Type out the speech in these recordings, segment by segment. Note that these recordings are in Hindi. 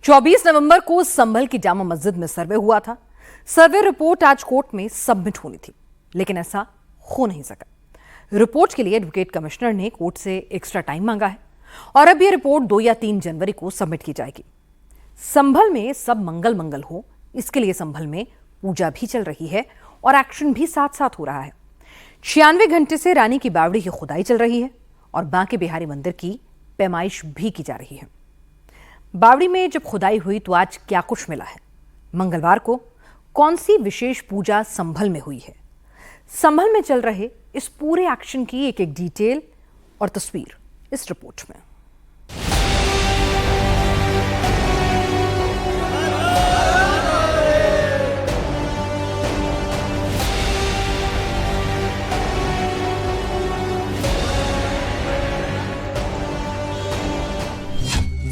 24 नवंबर को संभल की जामा मस्जिद में सर्वे हुआ था। सर्वे रिपोर्ट आज कोर्ट में सबमिट होनी थी, लेकिन ऐसा हो नहीं सका। रिपोर्ट के लिए एडवोकेट कमिश्नर ने कोर्ट से एक्स्ट्रा टाइम मांगा है और अब यह रिपोर्ट 2 या 3 जनवरी को सबमिट की जाएगी। संभल में सब मंगल मंगल हो, इसके लिए संभल में पूजा भी चल रही है और एक्शन भी साथ साथ हो रहा है। 96 घंटे से रानी की बावड़ी की खुदाई चल रही है और बांके बिहारी मंदिर की पैमाइश भी की जा रही है। बावड़ी में जब खुदाई हुई तो आज क्या कुछ मिला है, मंगलवार को कौन सी विशेष पूजा संभल में हुई है, संभल में चल रहे इस पूरे एक्शन की एक एक डिटेल और तस्वीर इस रिपोर्ट में।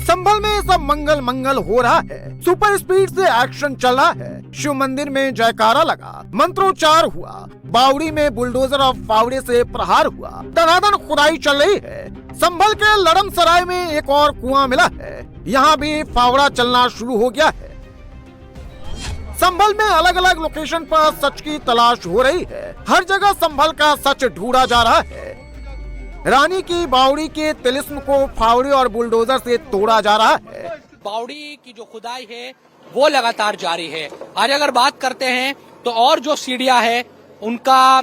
संभल में सब मंगल मंगल हो रहा है। सुपर स्पीड से एक्शन चल रहा है। शिव मंदिर में जयकारा लगा, मंत्रोच्चार हुआ, बावड़ी में बुलडोजर और फावड़े से प्रहार हुआ, धनाधन खुदाई चल रही है। संभल के लड़मसराय में एक और कुआं मिला है, यहाँ भी फावड़ा चलना शुरू हो गया है। संभल में अलग अलग लोकेशन पर सच की तलाश हो रही है। हर जगह संभल का सच ढूंढा जा रहा है। रानी की बावड़ी के तिलिस्म को फावड़े और बुलडोजर से तोड़ा जा रहा है। बावड़ी की जो खुदाई है वो लगातार जारी है। आज अगर बात करते हैं तो और जो सीढ़ियां है उनका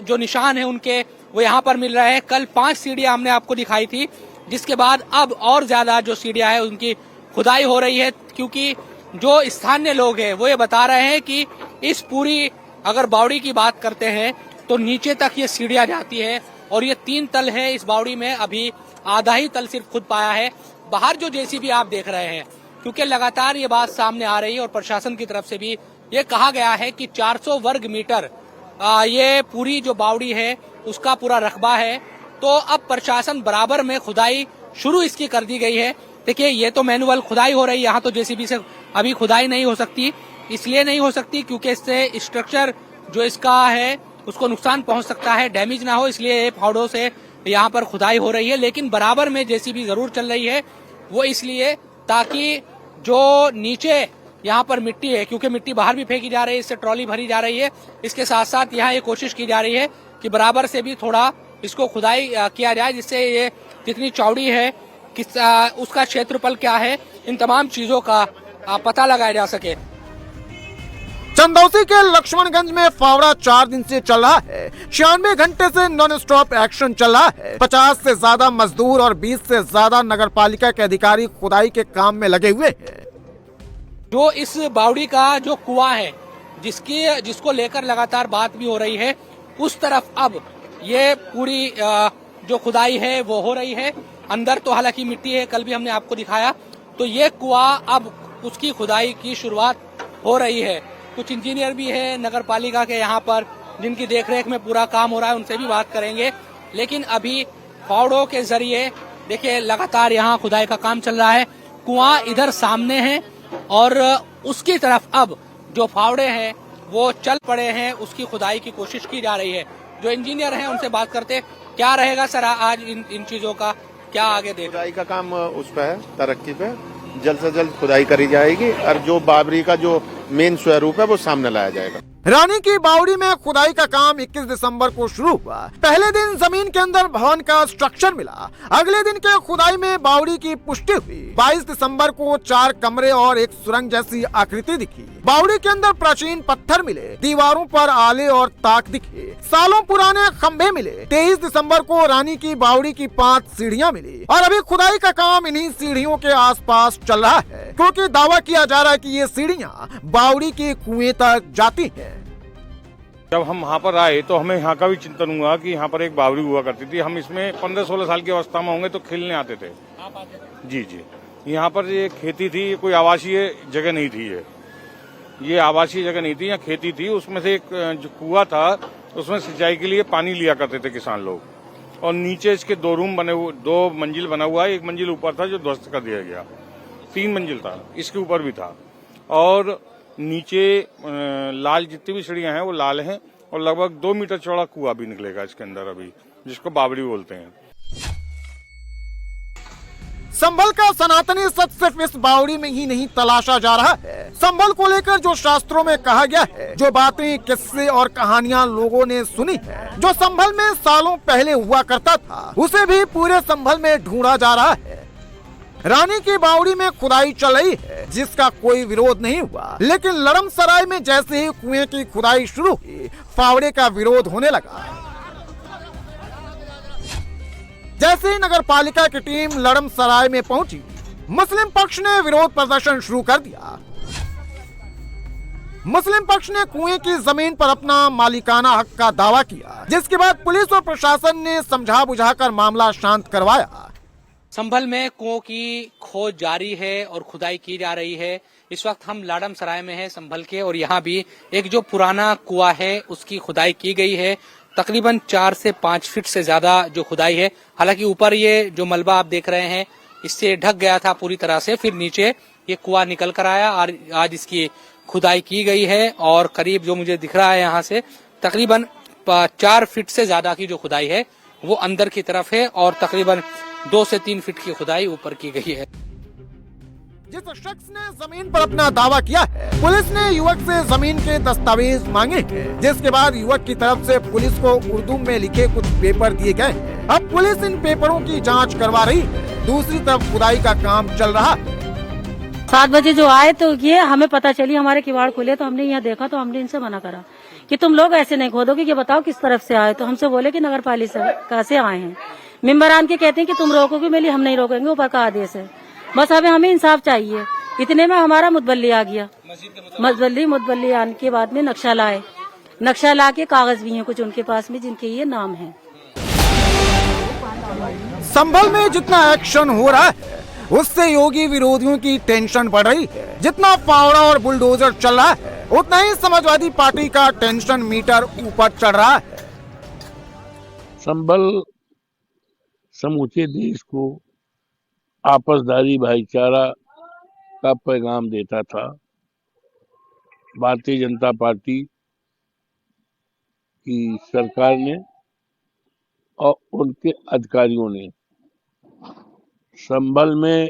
जो निशान है उनके वो यहाँ पर मिल रहे हैं। कल 5 सीढ़ियां हमने आपको दिखाई थी, जिसके बाद अब और ज्यादा जो सीढ़ियां है उनकी खुदाई हो रही है, क्योंकि जो स्थानीय लोग हैं वो ये बता रहे हैं कि इस पूरी अगर बावड़ी की बात करते हैं तो नीचे तक ये सीढ़ियां जाती है और ये 3 तल है इस बावड़ी में, अभी आधा ही तल सिर्फ खुद पाया है। बाहर जो जेसीबी आप देख रहे हैं, क्योंकि लगातार ये बात सामने आ रही है और प्रशासन की तरफ से भी ये कहा गया है कि 400 वर्ग मीटर ये पूरी जो बावड़ी है उसका पूरा रकबा है, तो अब प्रशासन बराबर में खुदाई शुरू इसकी कर दी गई है। देखिए ये तो मैनुअल खुदाई हो रही है, यहाँ तो जेसीबी से अभी खुदाई नहीं हो सकती। इसलिए नहीं हो सकती क्योंकि इससे स्ट्रक्चर जो इसका है उसको नुकसान पहुंच सकता है, डैमेज ना हो, इसलिए फावड़ों से यहाँ पर खुदाई हो रही है। लेकिन बराबर में जेसीबी जरूर चल रही है, वो इसलिए ताकि जो नीचे यहाँ पर मिट्टी है, क्योंकि मिट्टी बाहर भी फेंकी जा रही है, इससे ट्रॉली भरी जा रही है, इसके साथ साथ यहाँ ये कोशिश की जा रही है कि बराबर से भी थोड़ा इसको खुदाई किया जाए, जिससे ये कितनी चौड़ी है, उसका क्षेत्रफल क्या है, इन तमाम चीजों का पता लगाया जा सके। चंदौसी के लक्ष्मणगंज में फावड़ा 4 दिन से चल रहा है। 96 घंटे से नॉन स्टॉप एक्शन चल रहा है। 50 से ज्यादा मजदूर और 20 से ज्यादा नगरपालिका के अधिकारी खुदाई के काम में लगे हुए हैं। जो इस बावड़ी का जो कुआं है, जिसको लेकर लगातार बात भी हो रही है, उस तरफ अब ये पूरी जो खुदाई है वो हो रही है। अंदर तो हालांकि मिट्टी है, कल भी हमने आपको दिखाया, तो ये कुआं अब उसकी खुदाई की शुरुआत हो रही है। कुछ इंजीनियर भी है नगर पालिका के यहाँ पर, जिनकी देखरेख में पूरा काम हो रहा है, उनसे भी बात करेंगे। लेकिन अभी फावड़ों के जरिए देखिए लगातार यहाँ खुदाई का काम चल रहा है। कुआं इधर सामने है और उसकी तरफ अब जो फावड़े हैं वो चल पड़े हैं, उसकी खुदाई की कोशिश की जा रही है। जो इंजीनियर हैं उनसे बात करते, क्या रहेगा सर आज इन चीजों का क्या आगे देख? खुदाई का काम उस पे है, तरक्की पे, जल्द से जल्द खुदाई करी जाएगी और जो बावड़ी का जो मेन स्वरूप है वो सामने लाया जाएगा। रानी की बावड़ी में खुदाई का काम 21 दिसंबर को शुरू हुआ। पहले दिन जमीन के अंदर भवन का स्ट्रक्चर मिला। अगले दिन के खुदाई में बावड़ी की पुष्टि हुई। 22 दिसंबर को 4 कमरे और एक सुरंग जैसी आकृति दिखी। बावड़ी के अंदर प्राचीन पत्थर मिले, दीवारों पर आले और ताक दिखे, सालों पुराने खंभे मिले। 23 दिसंबर को रानी की बावड़ी की 5 सीढ़ियां मिली और अभी खुदाई का काम इन्हीं सीढ़ियों के आसपास चल रहा है, क्योंकि दावा किया जा रहा है कि ये सीढ़ियां बावड़ी के कुएं तक जाती है। जब हम वहाँ पर आए तो हमें यहाँ का भी चिंतन हुआ कि यहाँ पर एक बावड़ी हुआ करती थी। हम इसमें 15-16 साल की अवस्था में होंगे तो खेलने आते थे। जी जी, यहाँ पर ये खेती थी, ये कोई आवासीय जगह नहीं थी। ये आवासीय जगह नहीं थी, यहाँ खेती थी। उसमें से एक जो कुआं था उसमें सिंचाई के लिए पानी लिया करते थे किसान लोग। और नीचे इसके 2 रूम बने हुए, 2 मंजिल बना हुआ है। एक मंजिल ऊपर था जो ध्वस्त कर दिया गया, 3 मंजिल था, इसके ऊपर भी था। और नीचे लाल जितनी भी सीढ़ियां हैं वो लाल हैं और लगभग 2 मीटर चौड़ा कुआं भी निकलेगा इसके अंदर अभी, जिसको बावड़ी बोलते हैं। संभल का सनातनी सच सिर्फ इस बावड़ी में ही नहीं तलाशा जा रहा है। संभल को लेकर जो शास्त्रों में कहा गया है, जो बातें, किस्से और कहानियां लोगों ने सुनी है, जो संभल में सालों पहले हुआ करता था, उसे भी पूरे संभल में ढूंढा जा रहा है। रानी की बावड़ी में खुदाई चल रही है, जिसका कोई विरोध नहीं हुआ, लेकिन लड़मसराय में जैसे ही कुएं की खुदाई शुरू हुई, फावड़े का विरोध होने लगा। जैसे ही नगर पालिका की टीम लड़मसराय में पहुंची, मुस्लिम पक्ष ने विरोध प्रदर्शन शुरू कर दिया। मुस्लिम पक्ष ने कुएं की जमीन पर अपना मालिकाना हक का दावा किया, जिसके बाद पुलिस और प्रशासन ने समझा बुझाकर मामला शांत करवाया। संभल में कुओं की खोज जारी है और खुदाई की जा रही है। इस वक्त हम लाडमसराय में हैं संभल के, और यहाँ भी एक जो पुराना कुआं है उसकी खुदाई की गई है। तकरीबन 4 से 5 फीट से ज्यादा जो खुदाई है। हालांकि ऊपर ये जो मलबा आप देख रहे हैं इससे ढक गया था पूरी तरह से, फिर नीचे ये कुआं निकल कर आया और आज इसकी खुदाई की गई है। और करीब जो मुझे दिख रहा है यहाँ से तकरीबन 4 फीट से ज्यादा की जो खुदाई है वो अंदर की तरफ है और तकरीबन 2 से 3 फीट की खुदाई ऊपर की गई है। जिस शख्स ने जमीन पर अपना दावा किया है, पुलिस ने युवक से जमीन के दस्तावेज मांगे हैं, जिसके बाद युवक की तरफ से पुलिस को उर्दू में लिखे कुछ पेपर दिए गए हैं। अब पुलिस इन पेपरों की जांच करवा रही है। दूसरी तरफ खुदाई का काम चल रहा है। 7 बजे जो आए तो ये हमें पता चली, हमारे किवाड़ खुले तो हमने यहाँ देखा, तो हमने इनसे मना करा कि तुम लोग ऐसे नहीं खोदोगे, ये बताओ किस तरफ से आए। तो हमसे बोले कि नगर पालिका से आए हैं। मेंबरान के कहते हैं कि तुम रोकोगे, मिली हम नहीं रोकेंगे, ऊपर का आदेश है। बस हमें इंसाफ चाहिए। इतने में हमारा मुतबल्ली आ गया। मुतबल्ली आने के बाद में नक्शा लाए, नक्शा ला के कागज भी हैं कुछ उनके पास में जिनके ये नाम है। संभल में जितना एक्शन हो रहा है उससे योगी विरोधियों की टेंशन बढ़ रही है। जितना फावड़ा और बुलडोजर चल रहा है, उतना ही समाजवादी पार्टी का टेंशन मीटर ऊपर चढ़ रहा है। संभल समूचे देश को आपसदारी भाईचारा का पैगाम देता था। भारतीय जनता पार्टी की सरकार ने और उनके अधिकारियों ने संभल में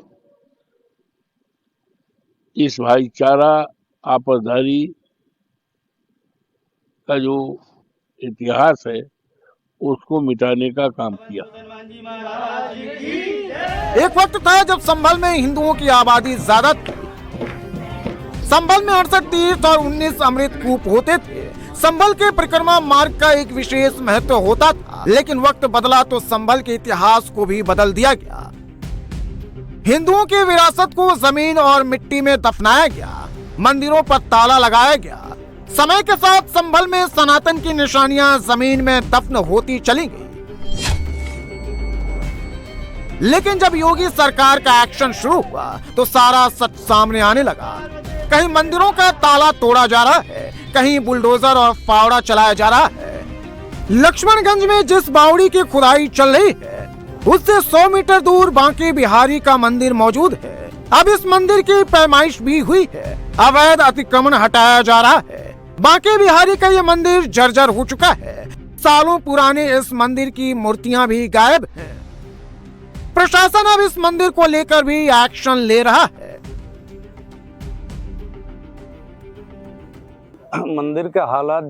इस भाईचारा आपसदारी का जो इतिहास है उसको मिटाने का काम किया। एक वक्त था जब संभल में हिंदुओं की आबादी ज्यादा थी। संभल में 68 तीर्थ और 19 अमृत कूप होते थे। संभल के परिक्रमा मार्ग का एक विशेष महत्व होता था, लेकिन वक्त बदला तो संभल के इतिहास को भी बदल दिया गया। हिंदुओं की विरासत को जमीन और मिट्टी में दफनाया गया, मंदिरों पर ताला लगाया गया। समय के साथ संभल में सनातन की निशानियां जमीन में दफन होती चली गई। लेकिन जब योगी सरकार का एक्शन शुरू हुआ तो सारा सच सामने आने लगा। कहीं मंदिरों का ताला तोड़ा जा रहा है, कहीं बुलडोजर और फावड़ा चलाया जा रहा है। लक्ष्मणगंज में जिस बावड़ी की खुदाई चल रही है उससे 100 मीटर दूर बांके बिहारी का मंदिर मौजूद है। अब इस मंदिर की पैमाइश भी हुई है, अवैध अतिक्रमण हटाया जा रहा है। बांके बिहारी का ये मंदिर जर्जर हो चुका है। सालों पुराने इस मंदिर की मूर्तियां भी गायब हैं। प्रशासन अब इस मंदिर को लेकर भी एक्शन ले रहा है। मंदिर का हालात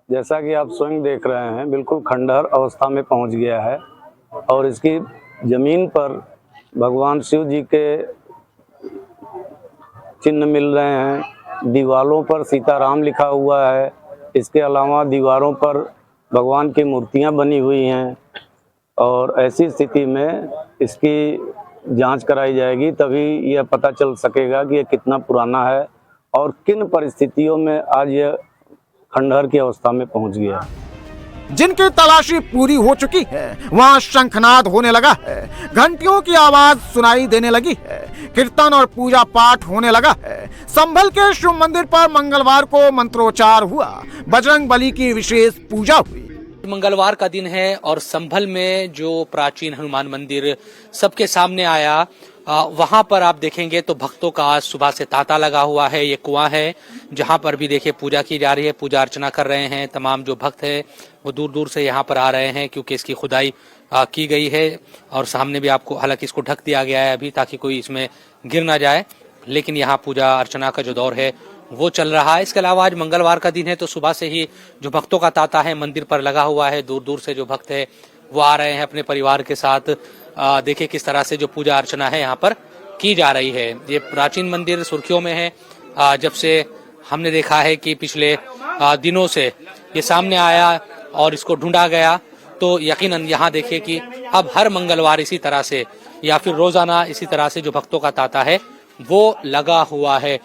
जैसा कि आप स्वयं देख रहे हैं बिल्कुल खंडहर अवस्था में पहुंच गया है और इसकी जमीन पर भगवान शिव जी के चिन्ह मिल रहे हैं। दीवारों पर सीताराम लिखा हुआ है। इसके अलावा दीवारों पर भगवान की मूर्तियां बनी हुई हैं और ऐसी स्थिति में इसकी जांच कराई जाएगी, तभी यह पता चल सकेगा कि यह कितना पुराना है और किन परिस्थितियों में आज यह खंडहर की अवस्था में पहुंच गया। जिनकी तलाशी पूरी हो चुकी है वहां शंखनाद होने लगा है, घंटियों की आवाज सुनाई देने लगी है, कीर्तन और पूजा पाठ होने लगा है। संभल के शिव मंदिर पर मंगलवार को मंत्रोच्चार हुआ, बजरंग बली की विशेष पूजा हुई। मंगलवार का दिन है और संभल में जो प्राचीन हनुमान मंदिर सबके सामने आया, वहां पर आप देखेंगे तो भक्तों का आज सुबह से तांता लगा हुआ है। ये कुआं है जहां पर भी देखिए पूजा की जा रही है, पूजा अर्चना कर रहे हैं। तमाम जो भक्त है वो दूर दूर से यहाँ पर आ रहे हैं क्योंकि इसकी खुदाई की गई है और सामने भी आपको, हालांकि इसको ढक दिया गया है अभी ताकि कोई इसमें गिर ना जाए, लेकिन यहाँ पूजा अर्चना का जो दौर है वो चल रहा है। इसके अलावा आज मंगलवार का दिन है तो सुबह से ही जो भक्तों का तांता है मंदिर पर लगा हुआ है। दूर दूर से जो भक्त है वो आ रहे हैं अपने परिवार के साथ। देखिए किस तरह से जो पूजा अर्चना है यहाँ पर की जा रही है। ये प्राचीन मंदिर सुर्खियों में है। जब से हमने देखा है कि पिछले दिनों से ये सामने आया और इसको ढूंढा गया, तो यकीनन यहाँ देखिए कि अब हर मंगलवार इसी तरह से या फिर रोजाना इसी तरह से जो भक्तों का तांता है वो लगा हुआ है।